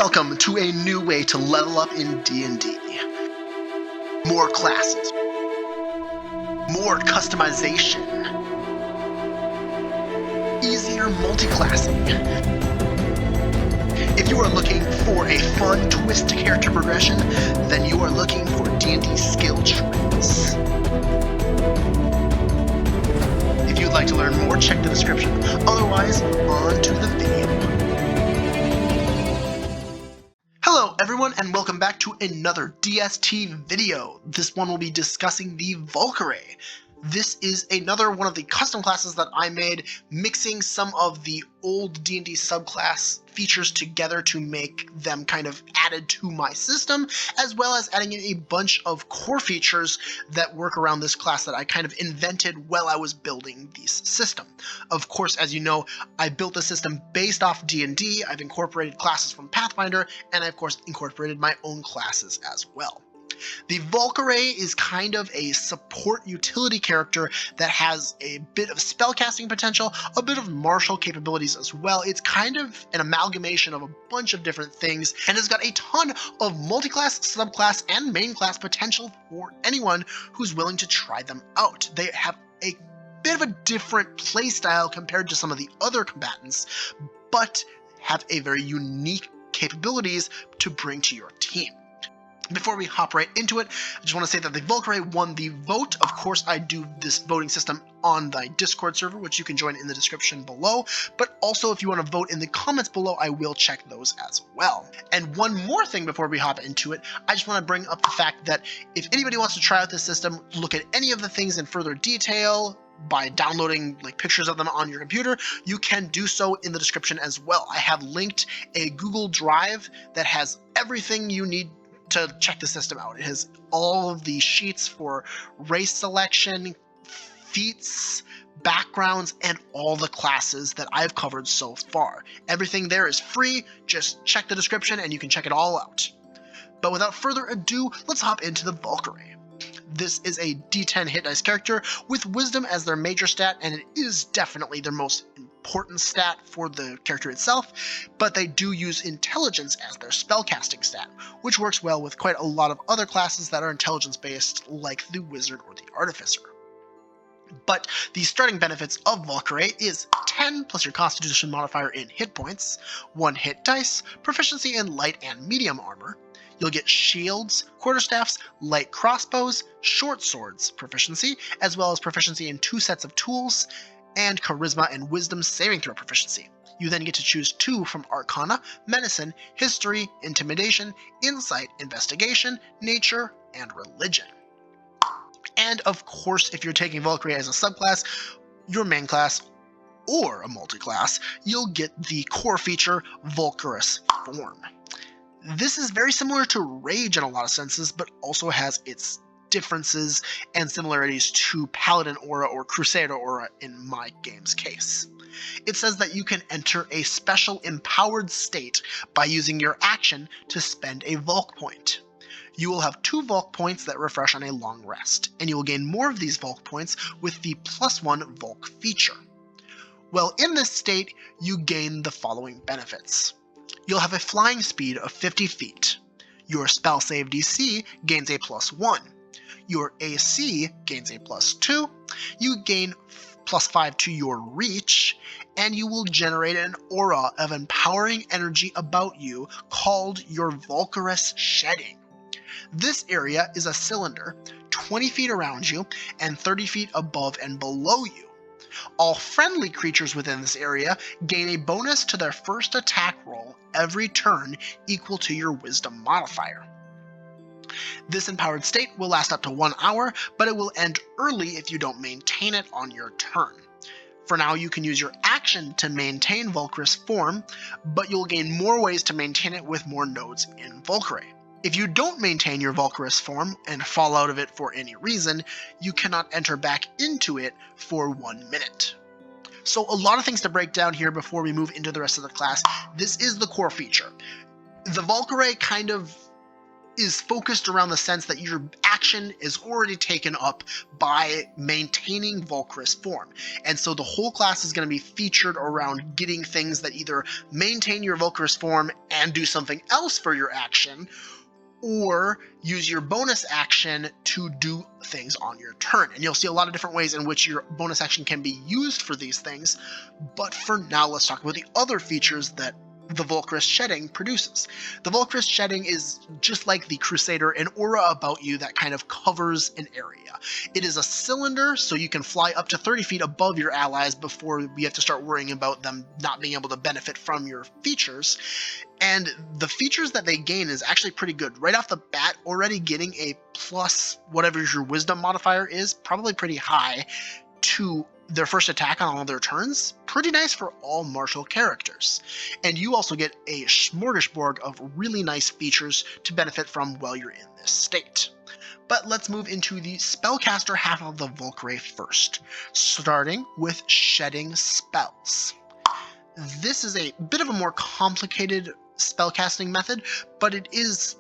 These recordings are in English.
Welcome to a new way to level up in D&D. More classes, more customization, easier multi-classing. If you are looking for a fun twist to character progression, then you are looking for D&D skill trees. If you'd like to learn more, check the description. Otherwise, on to the video. Hello everyone and welcome back to another DST video. This one will be discussing the Valkyrie. This is another one of the custom classes that I made, mixing some of the old D&D subclass features together to make them kind of added to my system, as well as adding in a bunch of core features that work around this class that I kind of invented while I was building this system. Of course, as you know, I built the system based off D&D, I've incorporated classes from Pathfinder, and I of course incorporated my own classes as well. The Valkyrie is kind of a support utility character that has a bit of spellcasting potential, a bit of martial capabilities as well. It's kind of an amalgamation of a bunch of different things, and has got a ton of multi-class, subclass, and main class potential for anyone who's willing to try them out. They have a bit of a different playstyle compared to some of the other combatants, but have a very unique capabilities to bring to your team. Before we hop right into it, I just want to say that the Valkyrie won the vote. Of course, I do this voting system on the Discord server, which you can join in the description below. But also, if you want to vote in the comments below, I will check those as well. And one more thing before we hop into it, I just want to bring up the fact that if anybody wants to try out this system, look at any of the things in further detail, by downloading pictures of them on your computer, you can do so in the description as well. I have linked a Google Drive that has everything you need to check the system out. It has all of the sheets for race selection, feats, backgrounds, and all the classes that I've covered so far. Everything there is free, just check the description and you can check it all out. But without further ado, let's hop into the Valkyrie. This is a D10 hit dice character with wisdom as their major stat, and it is definitely their most important stat for the character itself, but they do use intelligence as their spellcasting stat, which works well with quite a lot of other classes that are intelligence based, like the wizard or the artificer. But the starting benefits of Valkyrie is 10 plus your constitution modifier in hit points, 1 hit dice, proficiency in light and medium armor. You'll get shields, quarterstaffs, light crossbows, short swords proficiency, as well as proficiency in 2 sets of tools, and charisma and wisdom saving throw proficiency. You then get to choose 2 from Arcana, Medicine, History, Intimidation, Insight, Investigation, Nature, and Religion. And of course, if you're taking Valkyrie as a subclass, your main class, or a multi-class, you'll get the core feature, Valkyrous Form. This is very similar to Rage in a lot of senses, but also has its differences and similarities to Paladin Aura or Crusader Aura in my game's case. It says that you can enter a special empowered state by using your action to spend a Valk point. You will have 2 Valk points that refresh on a long rest, and you will gain more of these Valk points with the +1 Valk feature. Well, in this state, you gain the following benefits. You'll have a flying speed of 50 feet. Your spell save DC gains a +1. Your AC gains a +2. You gain +5 to your reach, and you will generate an aura of empowering energy about you called your Valkyrous Shedding. This area is a cylinder 20 feet around you and 30 feet above and below you. All friendly creatures within this area gain a bonus to their first attack roll every turn equal to your wisdom modifier. This empowered state will last up to 1 hour, but it will end early if you don't maintain it on your turn. For now, you can use your action to maintain Valkyrous Form, but you'll gain more ways to maintain it with more nodes in Valkyrie. If you don't maintain your Valkyrous Form and fall out of it for any reason, you cannot enter back into it for 1 minute. So a lot of things to break down here before we move into the rest of the class. This is the core feature. The Valkyrie kind of is focused around the sense that your action is already taken up by maintaining Valkyrie's form. And so the whole class is going to be featured around getting things that either maintain your Valkyrie's form and do something else for your action, or use your bonus action to do things on your turn. And you'll see a lot of different ways in which your bonus action can be used for these things. But for now, let's talk about the other features that the Valkyrie's shedding produces. The Valkyrie's shedding is just like the Crusader, an aura about you that kind of covers an area. It is a cylinder, so you can fly up to 30 feet above your allies before we have to start worrying about them not being able to benefit from your features. And the features that they gain is actually pretty good. Right off the bat, already getting a plus whatever your wisdom modifier is, probably pretty high, to their first attack on all their turns. Pretty nice for all martial characters. And you also get a smorgasbord of really nice features to benefit from while you're in this state. But let's move into the spellcaster half of the Valkyrie first, starting with shedding spells. This is a bit of a more complicated spellcasting method, but it is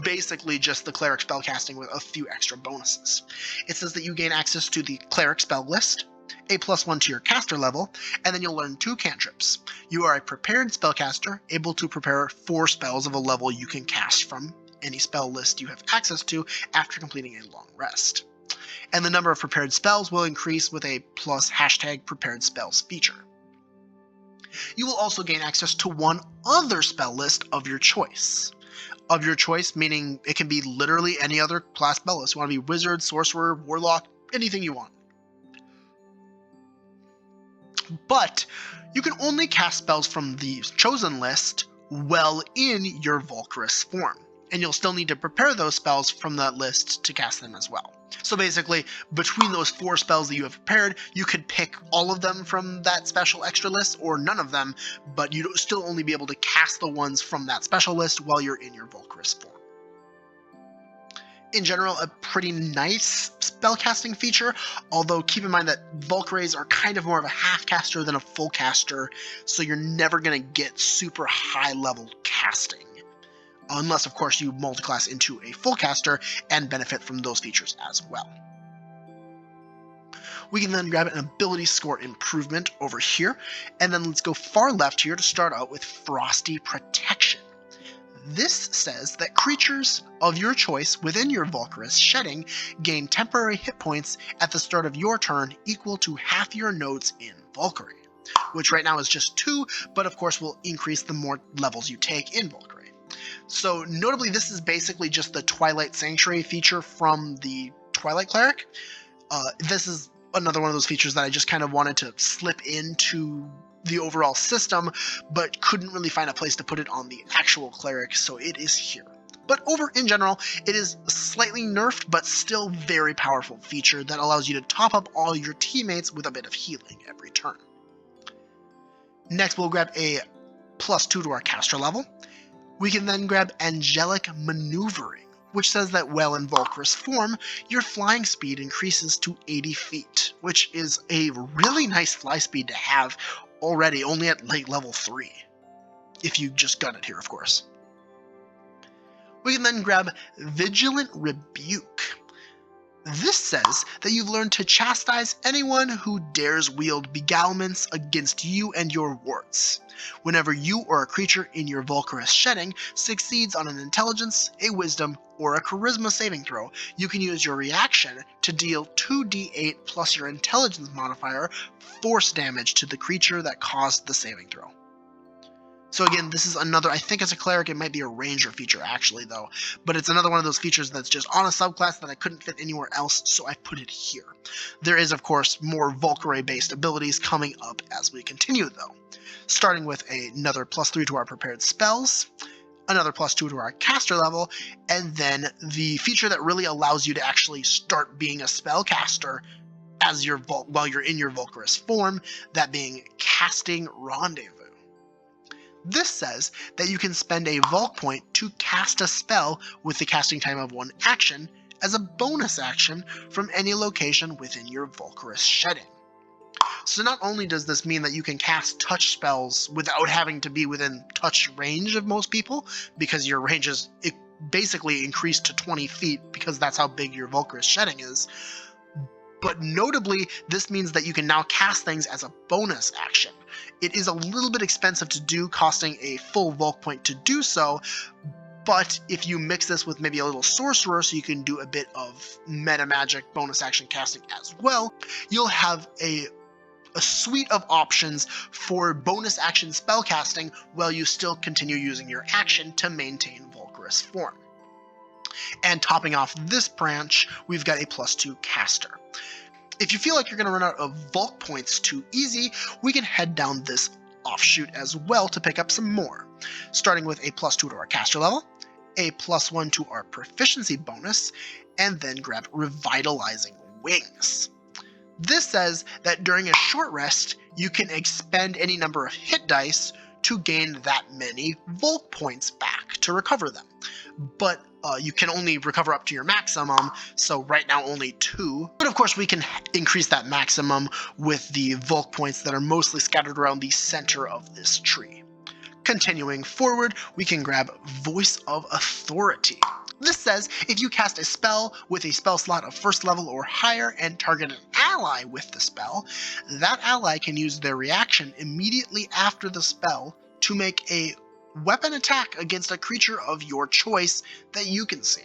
basically just the cleric spellcasting with a few extra bonuses. It says that you gain access to the cleric spell list, a +1 to your caster level, and then you'll learn 2 cantrips. You are a prepared spellcaster, able to prepare 4 spells of a level you can cast from any spell list you have access to after completing a long rest. And the number of prepared spells will increase with a plus #prepared spells feature. You will also gain access to 1 other spell list of your choice. Of your choice, meaning it can be literally any other class spell list. You want to be wizard, sorcerer, warlock, anything you want. But you can only cast spells from the chosen list while in your Valkyrie's form. And you'll still need to prepare those spells from that list to cast them as well. So basically, between those 4 spells that you have prepared, you could pick all of them from that special extra list or none of them, but you'd still only be able to cast the ones from that special list while you're in your Valkyrie's form. In general, a pretty nice spellcasting feature, although keep in mind that Valkyries are kind of more of a half caster than a full caster, so you're never going to get super high level casting. Unless, of course, you multiclass into a full caster and benefit from those features as well. We can then grab an ability score improvement over here, and then let's go far left here to start out with Frosty Protection. This says that creatures of your choice within your Valkyrie's shedding gain temporary hit points at the start of your turn equal to half your nodes in Valkyrie, which right now is just 2, but of course will increase the more levels you take in Valkyrie. So notably, this is basically just the Twilight Sanctuary feature from the Twilight Cleric. This is another one of those features that I just kind of wanted to slip into the overall system, but couldn't really find a place to put it on the actual cleric, so it is here. But in general, it is slightly nerfed, but still very powerful feature that allows you to top up all your teammates with a bit of healing every turn. Next, we'll grab a +2 to our caster level. We can then grab Angelic Maneuvering, which says that while in Valkyrie's form, your flying speed increases to 80 feet, which is a really nice fly speed to have already, only at late level 3. If you just gun it here, of course. We can then grab Vigilant Rebuke. This says that you've learned to chastise anyone who dares wield beguilements against you and your wards. Whenever you or a creature in your Valkyrie's shedding succeeds on an intelligence, a wisdom, or a charisma saving throw, you can use your reaction to deal 2d8 plus your intelligence modifier force damage to the creature that caused the saving throw. So again, this is another, I think as a cleric it might be a ranger feature actually though, but it's another one of those features that's just on a subclass that I couldn't fit anywhere else, so I put it here. There is of course more Valkyrie based abilities coming up as we continue though, starting with another +3 to our prepared spells, another +2 to our caster level, and then the feature that really allows you to actually start being a spellcaster as while you're in your Valkyrie's form, that being Casting Rendezvous. This says that you can spend a Valk point to cast a spell with the casting time of 1 action as a bonus action from any location within your Valkyrie's shedding. So not only does this mean that you can cast touch spells without having to be within touch range of most people, because your range is basically increased to 20 feet because that's how big your Valkyrie's shedding is. But notably, this means that you can now cast things as a bonus action. It is a little bit expensive to do, costing a full Valk point to do so, but if you mix this with maybe a little sorcerer so you can do a bit of meta magic bonus action casting as well, you'll have a suite of options for bonus action spellcasting while you still continue using your action to maintain Valkyrie's form. And topping off this branch, we've got a +2 caster. If you feel like you're going to run out of Valk points too easy, we can head down this offshoot as well to pick up some more, starting with a +2 to our caster level, a +1 to our proficiency bonus, and then grab Revitalizing Wings. This says that during a short rest, you can expend any number of hit dice to gain that many Valk points back to recover them. But you can only recover up to your maximum, so right now only 2. But of course we can increase that maximum with the Valk points that are mostly scattered around the center of this tree. Continuing forward, we can grab Voice of Authority. This says if you cast a spell with a spell slot of 1st level or higher and target an ally with the spell, that ally can use their reaction immediately after the spell to make a weapon attack against a creature of your choice that you can see.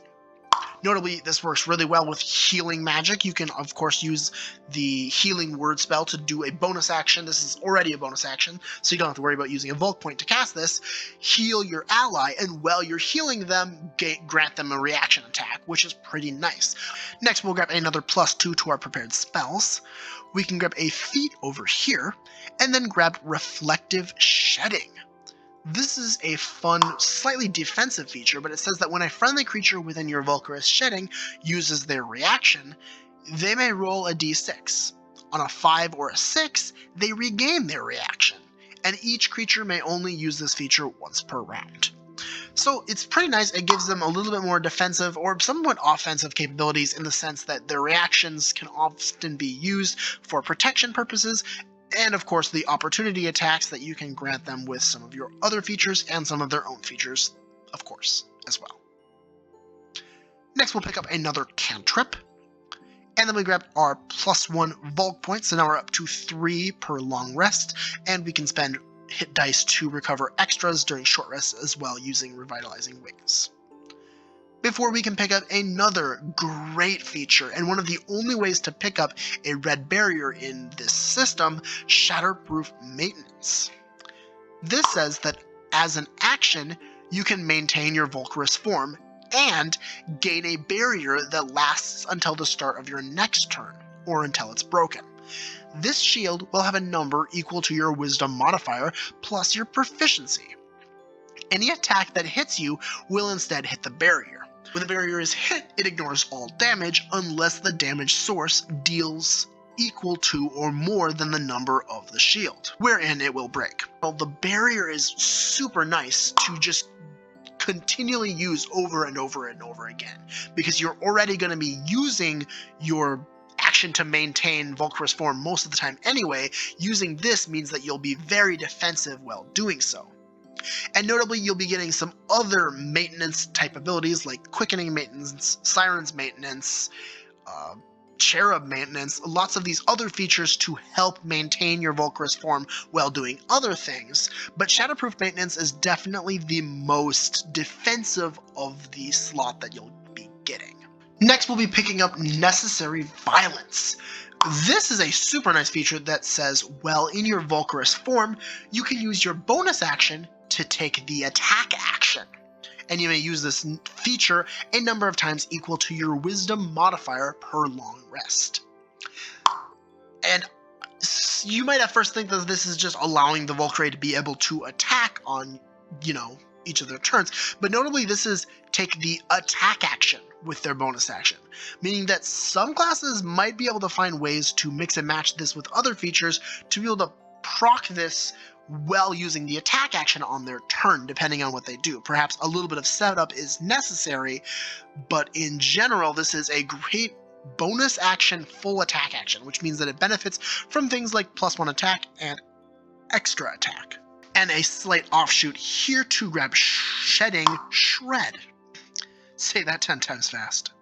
Notably, this works really well with healing magic. You can, of course, use the healing word spell to do a bonus action. This is already a bonus action, so you don't have to worry about using a Valk point to cast this. Heal your ally, and while you're healing them, grant them a reaction attack, which is pretty nice. Next, we'll grab another +2 to our prepared spells. We can grab a feat over here, and then grab Reflective Shedding. This is a fun, slightly defensive feature, but it says that when a friendly creature within your Valkyrie's shedding uses their reaction, they may roll a d6. On a 5 or a 6, they regain their reaction, and each creature may only use this feature once per round. So it's pretty nice. It gives them a little bit more defensive or somewhat offensive capabilities in the sense that their reactions can often be used for protection purposes, and of course the opportunity attacks that you can grant them with some of your other features and some of their own features, of course, as well. Next we'll pick up another cantrip, and then we grab our +1 Valk points, so now we're up to 3 per long rest, and we can spend hit dice to recover extras during short rests as well using Revitalizing Wings. Before we can pick up another great feature, and one of the only ways to pick up a red barrier in this system, Shatterproof Maintenance. This says that as an action, you can maintain your Valkyrie's form and gain a barrier that lasts until the start of your next turn, or until it's broken. This shield will have a number equal to your Wisdom modifier plus your proficiency. Any attack that hits you will instead hit the barrier. When the barrier is hit, it ignores all damage unless the damage source deals equal to or more than the number of the shield, wherein it will break. Well, the barrier is super nice to just continually use over and over and over again, because you're already going to be using your action to maintain Valkyrie's form most of the time anyway. Using this means that you'll be very defensive while doing so. And notably, you'll be getting some other maintenance type abilities like Quickening Maintenance, Siren's Maintenance, Cherub Maintenance, lots of these other features to help maintain your Valkyrie's form while doing other things. But Shatterproof Maintenance is definitely the most defensive of the slot that you'll be getting. Next, we'll be picking up Necessary Violence. This is a super nice feature that says, while in your Valkyrie's form, you can use your bonus action to take the attack action. And you may use this feature a number of times equal to your Wisdom modifier per long rest. And you might at first think that this is just allowing the Valkyrie to be able to attack on, each of their turns. But notably, this is take the attack action with their bonus action, meaning that some classes might be able to find ways to mix and match this with other features to be able to proc this while using the attack action on their turn, depending on what they do. Perhaps a little bit of setup is necessary, but in general, this is a great bonus action full attack action, which means that it benefits from things like +1 attack and extra attack. And a slight offshoot here to grab Shedding Shred. Say that 10 times fast.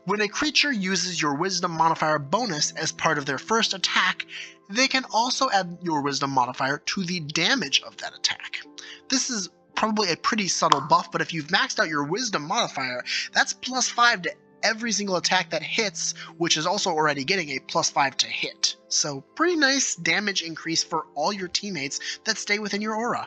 When a creature uses your Wisdom modifier bonus as part of their first attack, they can also add your Wisdom modifier to the damage of that attack. This is probably a pretty subtle buff, but if you've maxed out your Wisdom modifier, that's +5 to every single attack that hits, which is also already getting a +5 to hit. So pretty nice damage increase for all your teammates that stay within your aura.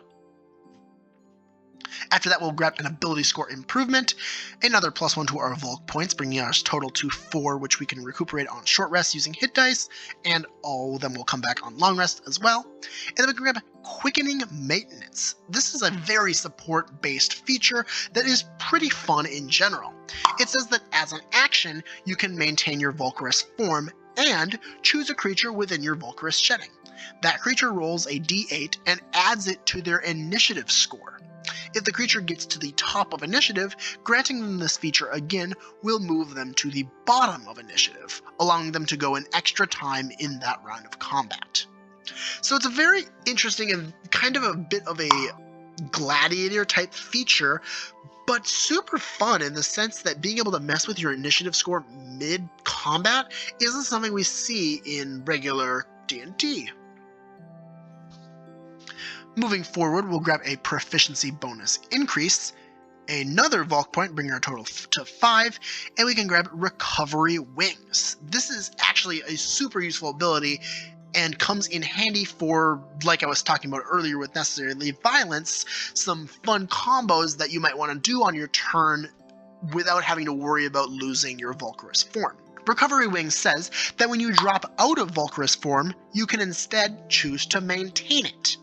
After that, we'll grab an ability score improvement, another +1 to our Vulk points, bringing our total to 4, which we can recuperate on short rest using hit dice, and all of them will come back on long rest as well. And then we can grab Quickening Maintenance. This is a very support-based feature that is pretty fun in general. It says that as an action, you can maintain your Valkyries form and choose a creature within your Valkyries shedding. That creature rolls a d8 and adds it to their initiative score. If the creature gets to the top of initiative, granting them this feature again will move them to the bottom of initiative, allowing them to go an extra time in that round of combat. So it's a very interesting and kind of a bit of a gladiator type feature, but super fun in the sense that being able to mess with your initiative score mid-combat isn't something we see in regular D&D. Moving forward, we'll grab a proficiency bonus increase, another Valk point, bringing our total to 5, and we can grab Recovery Wings. This is actually a super useful ability and comes in handy for, like I was talking about earlier with Necessarily Violence, some fun combos that you might want to do on your turn without having to worry about losing your Valkyries form. Recovery Wings says that when you drop out of Valkyries form, you can instead choose to maintain it.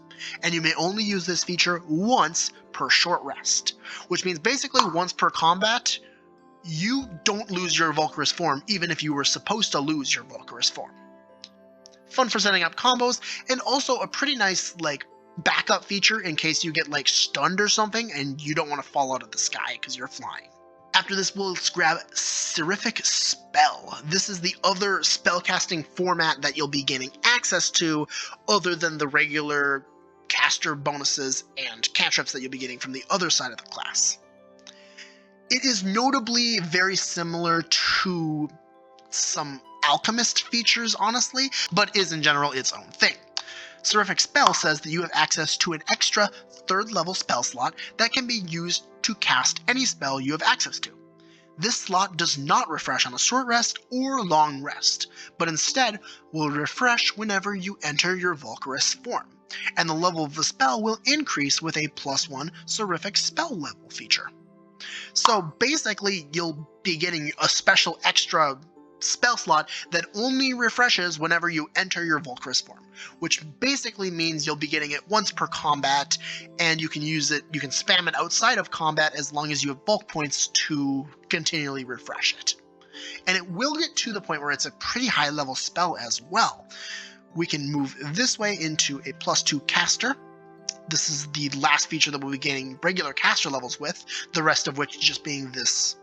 And you may only use this feature once per short rest, which means basically once per combat, you don't lose your Valkyries form, even if you were supposed to lose your Valkyries form. Fun for setting up combos, and also a pretty nice backup feature in case you get stunned or something and you don't want to fall out of the sky because you're flying. After this, we'll grab Seraphic Spell. This is the other spellcasting format that you'll be gaining access to other than the regular caster bonuses and cantrips that you'll be getting from the other side of the class. It is notably very similar to some alchemist features, honestly, but is in general its own thing. Seraphic Spell says that you have access to an extra 3rd level spell slot that can be used to cast any spell you have access to. This slot does not refresh on a short rest or long rest, but instead will refresh whenever you enter your Valkyries form, and the level of the spell will increase with a +1 Seraphic Spell level feature. So basically, you'll be getting a special extra spell slot that only refreshes whenever you enter your Valkyries form, which basically means you'll be getting it once per combat, and you can use it, you can spam it outside of combat as long as you have bulk points to continually refresh it. And it will get to the point where it's a pretty high level spell as well. We can move this way into a +2 caster. This is the last feature that we'll be gaining regular caster levels with, the rest of which just being this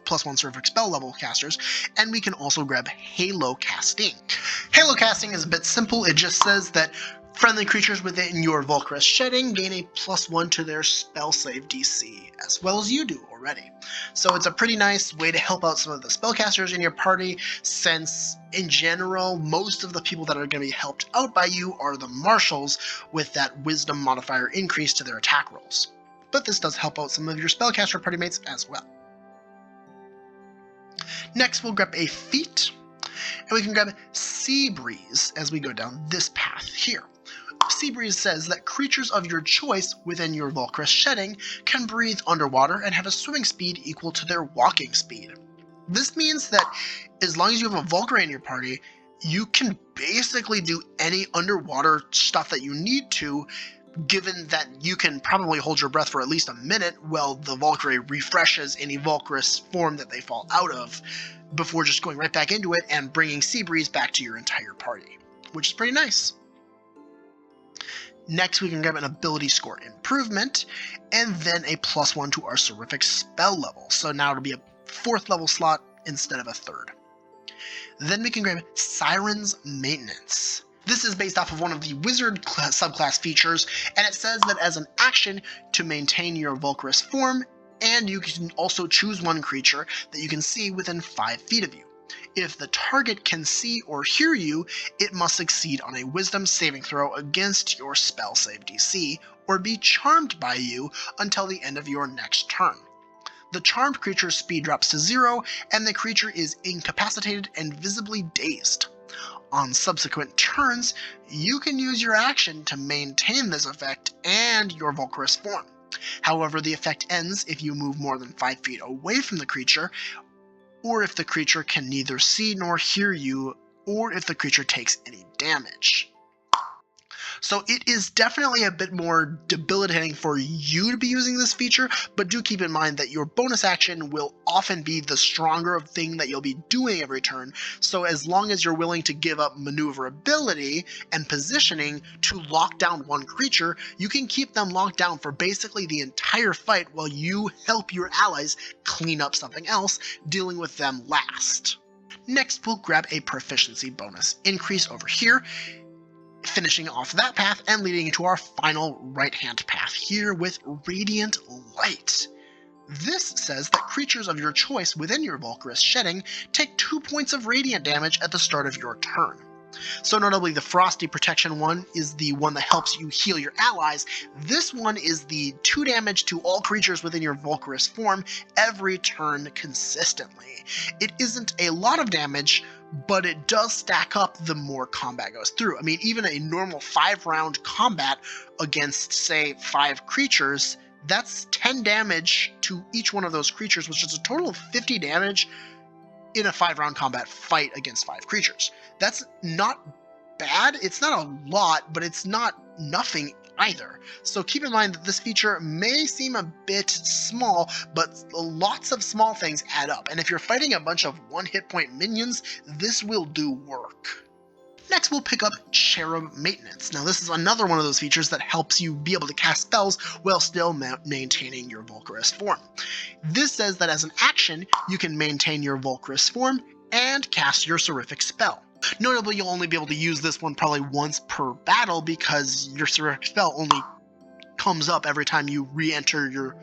+1 Seraphic Spell level casters, and we can also grab Halo Casting. Halo Casting is a bit simple. It just says that friendly creatures within your Valkyries shedding gain a +1 to their spell save DC, as well as you do already. So it's a pretty nice way to help out some of the spellcasters in your party, since in general, most of the people that are going to be helped out by you are the marshals with that wisdom modifier increase to their attack rolls. But this does help out some of your spellcaster party mates as well. Next, we'll grab a feat, and we can grab Sea Breeze as we go down this path here. Sea Breeze says that creatures of your choice within your Valkyries shedding can breathe underwater and have a swimming speed equal to their walking speed. This means that as long as you have a Valkyrie in your party, you can basically do any underwater stuff that you need to, given that you can probably hold your breath for at least a minute while the Valkyrie refreshes any Valkyries form that they fall out of, before just going right back into it and bringing Sea Breeze back to your entire party, which is pretty nice. Next, we can grab an ability score improvement, and then a +1 to our Seraphic Spell level. So now it'll be a 4th level slot instead of a 3rd. Then we can grab Siren's Maintenance. This is based off of one of the Wizard subclass features, and it says that as an action to maintain your Valkyries form And you can also choose one creature that you can see within 5 feet of you. If the target can see or hear you, it must succeed on a Wisdom saving throw against your spell save DC, or be charmed by you until the end of your next turn. The charmed creature's speed drops to 0, and the creature is incapacitated and visibly dazed. On subsequent turns, you can use your action to maintain this effect and your Valkyrie's form. However, the effect ends if you move more than 5 feet away from the creature, or if the creature can neither see nor hear you, or if the creature takes any damage. So it is definitely a bit more debilitating for you to be using this feature, but do keep in mind that your bonus action will often be the stronger thing that you'll be doing every turn, so as long as you're willing to give up maneuverability and positioning to lock down one creature, you can keep them locked down for basically the entire fight while you help your allies clean up something else, dealing with them last. Next, we'll grab a proficiency bonus increase over here, finishing off that path and leading to our final right-hand path here with Radiant Light. This says that creatures of your choice within your Valkyrie's shedding take 2 points of radiant damage at the start of your turn. So notably, the Frosty Protection one is the one that helps you heal your allies. This one is the 2 damage to all creatures within your Valkyrie's form every turn consistently. It isn't a lot of damage, but it does stack up the more combat goes through. I mean, even a normal 5-round combat against, say, 5 creatures, that's 10 damage to each one of those creatures, which is a total of 50 damage in a 5-round combat fight against 5 creatures. That's not bad. It's not a lot, but it's not nothing either. So keep in mind that this feature may seem a bit small, but lots of small things add up. And if you're fighting a bunch of 1 hit point minions, this will do work. Next, we'll pick up Cherub Maintenance. Now, this is another one of those features that helps you be able to cast spells while still maintaining your Valkyrie's form. This says that as an action, you can maintain your Valkyrie's form and cast your Seraphic spell. Notably, you'll only be able to use this one probably once per battle because your Seraphic spell only comes up every time you re-enter your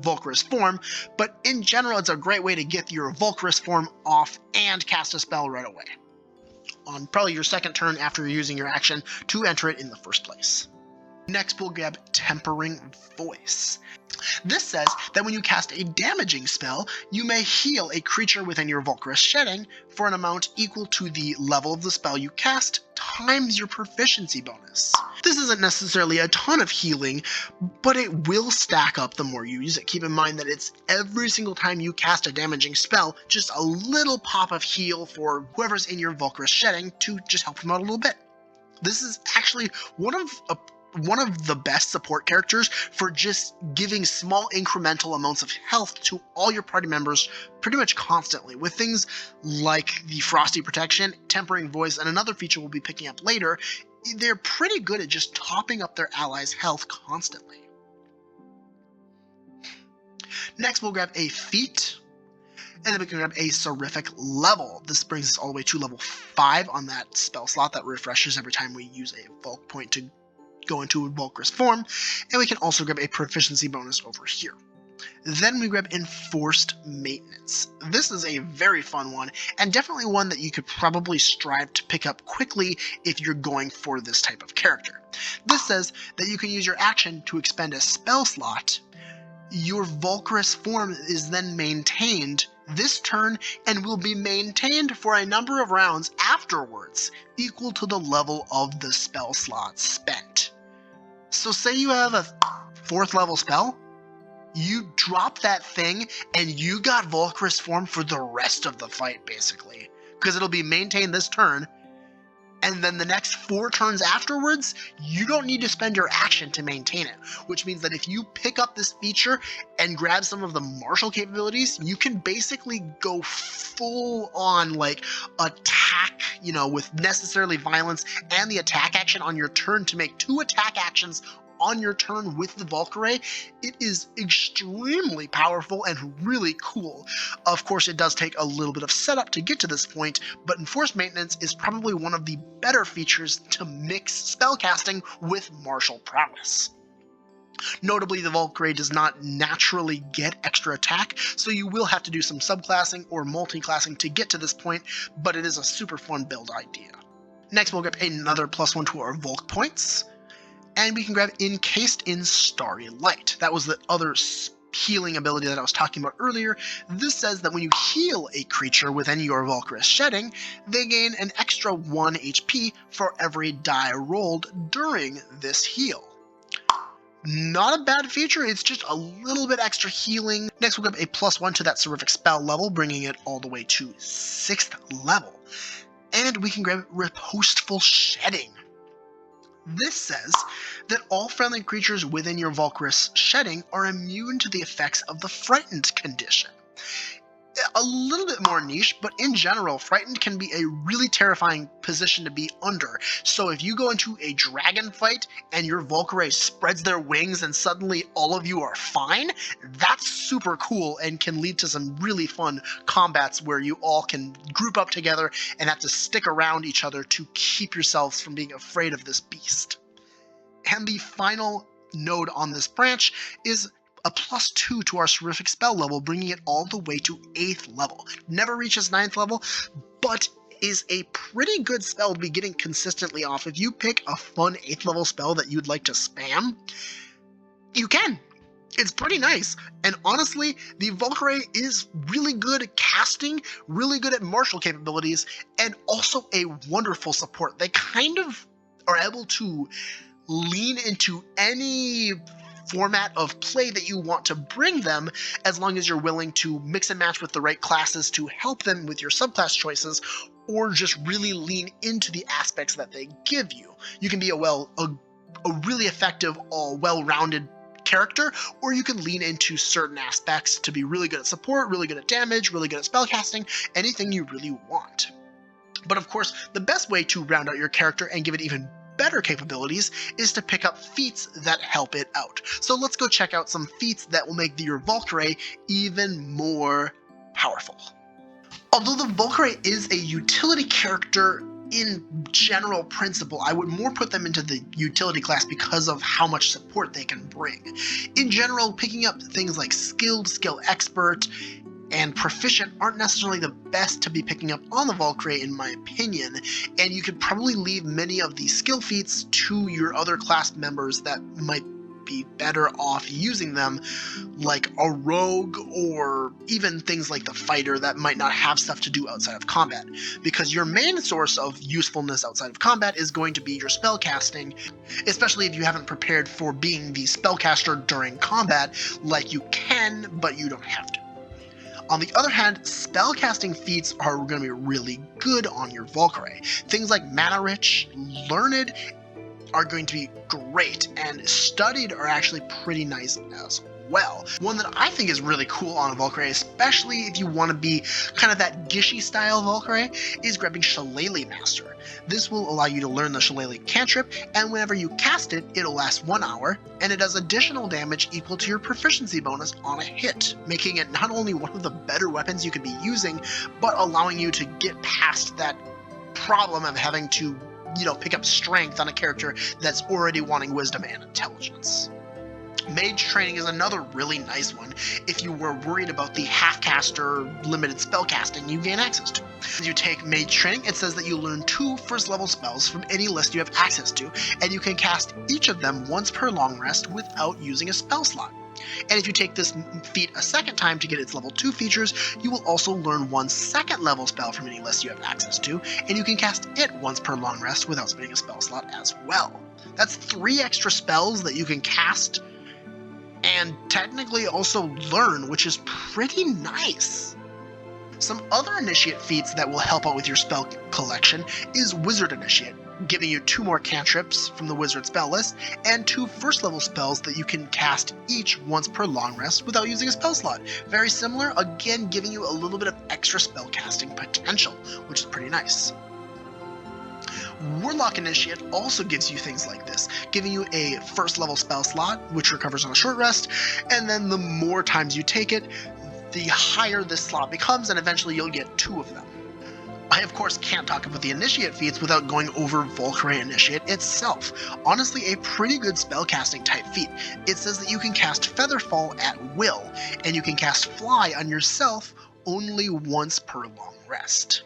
Valkyrie's form, but in general, it's a great way to get your Valkyrie's form off and cast a spell right away on probably your second turn after you're using your action to enter it in the first place. Next, we'll grab Tempering Voice. This says that when you cast a damaging spell, you may heal a creature within your Valkyrie's shedding for an amount equal to the level of the spell you cast times your proficiency bonus. This isn't necessarily a ton of healing, but it will stack up the more you use it. Keep in mind that it's every single time you cast a damaging spell, just a little pop of heal for whoever's in your Valkyrie's shedding to just help them out a little bit. This is actually one of the best support characters for just giving small incremental amounts of health to all your party members pretty much constantly, with things like the Frosty Protection, Tempering Voice, and another feature we'll be picking up later. They're pretty good at just topping up their allies' health constantly. Next, we'll grab a feat, and then we can grab a Seraphic level. This brings us all the way to level 5 on that spell slot that refreshes every time we use a Valk point to go into a Valkyrie's form, and we can also grab a proficiency bonus over here. Then we grab Enforced Maintenance. This is a very fun one, and definitely one that you could probably strive to pick up quickly if you're going for this type of character. This says that you can use your action to expend a spell slot. Your Valkyrie's form is then maintained this turn and will be maintained for a number of rounds afterwards, equal to the level of the spell slot spent. So say you have a 4th level spell, you drop that thing and you got Valkyrie's form for the rest of the fight basically, because it'll be maintained this turn, and then the next 4 turns afterwards, you don't need to spend your action to maintain it, which means that if you pick up this feature and grab some of the martial capabilities, you can basically go full on like attack, with necessarily violence and the attack action on your turn to make 2 attack actions on your turn with the Valkyrie. It is extremely powerful and really cool. Of course, it does take a little bit of setup to get to this point, but Enforced Maintenance is probably one of the better features to mix spellcasting with martial prowess. Notably, the Valkyrie does not naturally get extra attack, so you will have to do some subclassing or multi-classing to get to this point, but it is a super fun build idea. Next, we'll grab another +1 to our Volk points, and we can grab Encased in Starry Light. That was the other healing ability that I was talking about earlier. This says that when you heal a creature with any of your Valkyrie shedding, they gain an extra 1 HP for every die rolled during this heal. Not a bad feature, it's just a little bit extra healing. Next, we'll grab a +1 to that Seraphic spell level, bringing it all the way to 6th level. And we can grab Repostful Shedding. This says that all friendly creatures within your Valkyrie's shedding are immune to the effects of the Frightened condition. A little bit more niche, but in general, Frightened can be a really terrifying position to be under. So if you go into a dragon fight and your Valkyrie spreads their wings and suddenly all of you are fine, that's super cool and can lead to some really fun combats where you all can group up together and have to stick around each other to keep yourselves from being afraid of this beast. And the final node on this branch is a +2 to our Seraphic spell level, bringing it all the way to 8th level. Never reaches 9th level, but is a pretty good spell to be getting consistently off. If you pick a fun 8th level spell that you'd like to spam, you can. It's pretty nice. And honestly, the Valkyrie is really good at casting, really good at martial capabilities, and also a wonderful support. They kind of are able to lean into any format of play that you want to bring them, as long as you're willing to mix and match with the right classes to help them with your subclass choices, or just really lean into the aspects that they give you. You can be a really effective, well-rounded character, or you can lean into certain aspects to be really good at support, really good at damage, really good at spellcasting, anything you really want. But of course, the best way to round out your character and give it even better capabilities is to pick up feats that help it out. So let's go check out some feats that will make your Valkyrie even more powerful. Although the Valkyrie is a utility character in general principle, I would more put them into the utility class because of how much support they can bring. In general, picking up things like skilled, skill expert, and proficient aren't necessarily the best to be picking up on the Valkyrie, in my opinion, and you could probably leave many of the skill feats to your other class members that might be better off using them, like a rogue, or even things like the fighter that might not have stuff to do outside of combat, because your main source of usefulness outside of combat is going to be your spellcasting, especially if you haven't prepared for being the spellcaster during combat, like you can, but you don't have to. On the other hand, spellcasting feats are going to be really good on your Valkyrie. Things like Mana Rich, Learned are going to be great, and Studied are actually pretty nice as well. One that I think is really cool on a Valkyrie, especially if you want to be kind of that Gishy style Valkyrie, is grabbing Shillelagh Master. This will allow you to learn the Shillelagh cantrip, and whenever you cast it, it'll last 1 hour, and it does additional damage equal to your proficiency bonus on a hit, making it not only one of the better weapons you could be using, but allowing you to get past that problem of having to, pick up strength on a character that's already wanting wisdom and intelligence. Mage Training is another really nice one if you were worried about the half-caster limited spellcasting you gain access to. As you take Mage Training, it says that you learn 2 first-level spells from any list you have access to, and you can cast each of them once per long rest without using a spell slot. And if you take this feat a second time to get its level 2 features, you will also learn 1 second-level spell from any list you have access to, and you can cast it once per long rest without spending a spell slot as well. That's 3 extra spells that you can cast and technically also learn, which is pretty nice. Some other initiate feats that will help out with your spell collection is Wizard Initiate, giving you 2 more cantrips from the Wizard spell list, and 2 first-level spells that you can cast each once per long rest without using a spell slot. Very similar, again giving you a little bit of extra spell casting potential, which is pretty nice. Warlock Initiate also gives you things like this, giving you a first level spell slot, which recovers on a short rest, and then the more times you take it, the higher this slot becomes, and eventually you'll get 2 of them. I of course can't talk about the Initiate feats without going over Valkyrie Initiate itself. Honestly, a pretty good spellcasting type feat. It says that you can cast Featherfall at will, and you can cast Fly on yourself only once per long rest.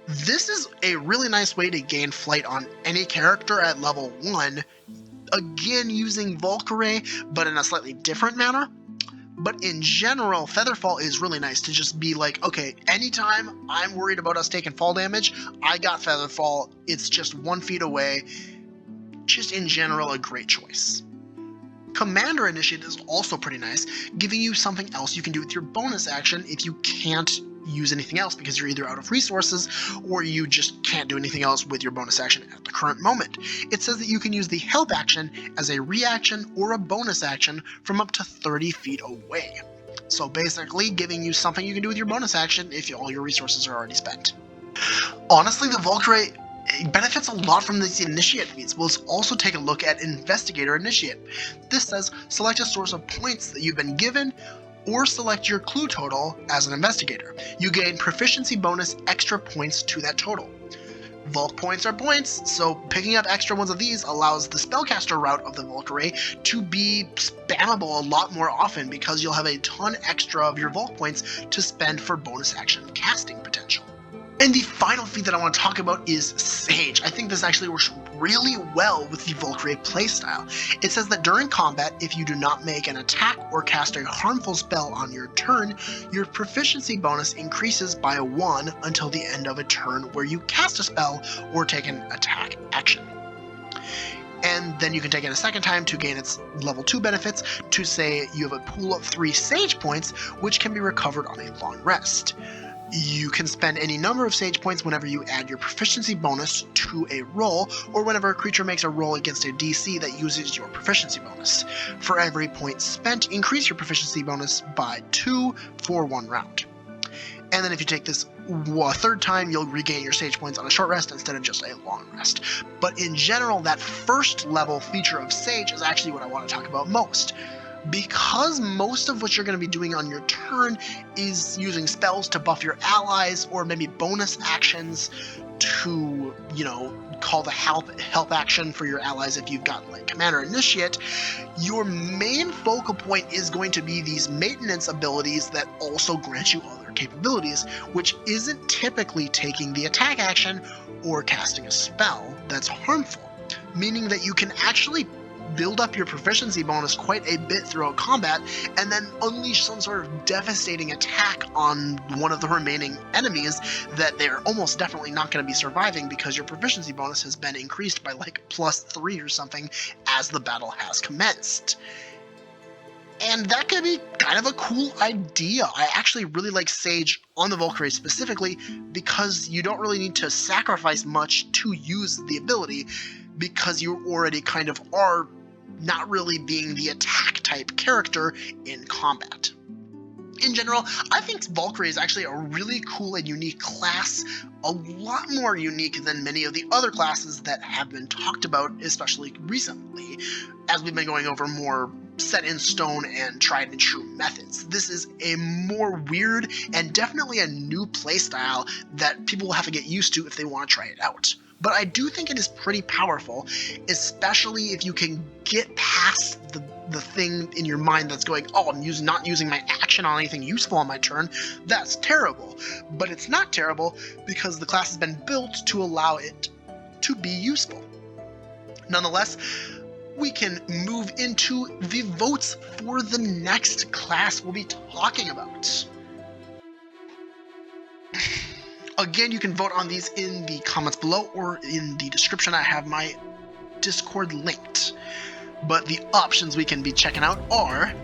This is a really nice way to gain flight on any character at level 1, again using Valkyrie, but in a slightly different manner. But in general, Featherfall is really nice to just be like, okay, anytime I'm worried about us taking fall damage, I got Featherfall. It's just 1 feet away. Just in general, a great choice. Commander Initiate is also pretty nice, giving you something else you can do with your bonus action if you can't use anything else because you're either out of resources or you just can't do anything else with your bonus action at the current moment. It says that you can use the help action as a reaction or a bonus action from up to 30 feet away. So basically giving you something you can do with your bonus action if all your resources are already spent. Honestly, the Valkyrie benefits a lot from these Initiate feats. Let's also take a look at Investigator Initiate. This says select a source of points that you've been given or select your clue total as an investigator. You gain proficiency bonus extra points to that total. Valk points are points, so picking up extra ones of these allows the spellcaster route of the Valkyrie to be spammable a lot more often because you'll have a ton extra of your Valk points to spend for bonus action casting potential. And the final feat that I want to talk about is Sage. I think this actually works really well with the Valkyrie playstyle. It says that during combat, if you do not make an attack or cast a harmful spell on your turn, your proficiency bonus increases by 1 until the end of a turn where you cast a spell or take an attack action. And then you can take it a second time to gain its level 2 benefits to say you have a pool of 3 Sage points, which can be recovered on a long rest. You can spend any number of Sage points whenever you add your proficiency bonus to a roll, or whenever a creature makes a roll against a DC that uses your proficiency bonus. For every point spent, increase your proficiency bonus by 2 for 1 round. And then if you take this a third time, you'll regain your Sage points on a short rest instead of just a long rest. But in general, that first level feature of Sage is actually what I want to talk about most. Because most of what you're going to be doing on your turn is using spells to buff your allies or maybe bonus actions to, call the help action for your allies if you've got like Commander Initiate, your main focal point is going to be these maintenance abilities that also grant you other capabilities, which isn't typically taking the attack action or casting a spell that's harmful, meaning that you can actually build up your proficiency bonus quite a bit throughout combat, and then unleash some sort of devastating attack on one of the remaining enemies that they're almost definitely not going to be surviving because your proficiency bonus has been increased by like +3 or something as the battle has commenced. And that could be kind of a cool idea. I actually really like Sage on the Valkyrie specifically because you don't really need to sacrifice much to use the ability because you already kind of are not really being the attack type character in combat. In general, I think Valkyrie is actually a really cool and unique class, a lot more unique than many of the other classes that have been talked about, especially recently, as we've been going over more set in stone and tried and true methods. This is a more weird and definitely a new playstyle that people will have to get used to if they want to try it out. But I do think it is pretty powerful, especially if you can get past the thing in your mind that's going, oh, I'm not using my action on anything useful on my turn. That's terrible. But it's not terrible because the class has been built to allow it to be useful. Nonetheless, we can move into the votes for the next class we'll be talking about. Again, you can vote on these in the comments below or in the description. I have my Discord linked. But the options we can be checking out are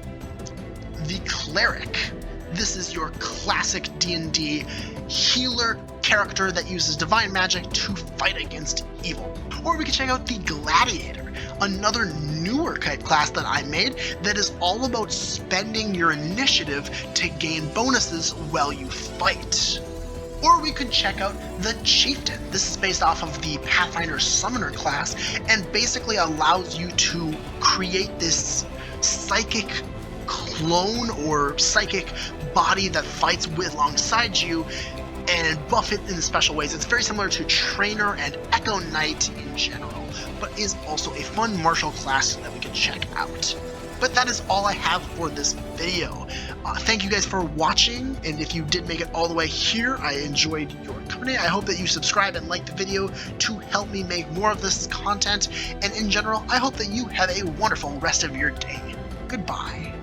the cleric. This is your classic D&D healer character that uses divine magic to fight against evil. Or we can check out the gladiator, another newer type class that I made that is all about spending your initiative to gain bonuses while you fight. Or we could check out the Chieftain. This is based off of the Pathfinder Summoner class and basically allows you to create this psychic clone or psychic body that fights alongside you and buff it in special ways. It's very similar to Trainer and Echo Knight in general, but is also a fun martial class that we can check out. But that is all I have for this video. Thank you guys for watching, and if you did make it all the way here, I enjoyed your company. I hope that you subscribe and like the video to help me make more of this content, and in general, I hope that you have a wonderful rest of your day. Goodbye.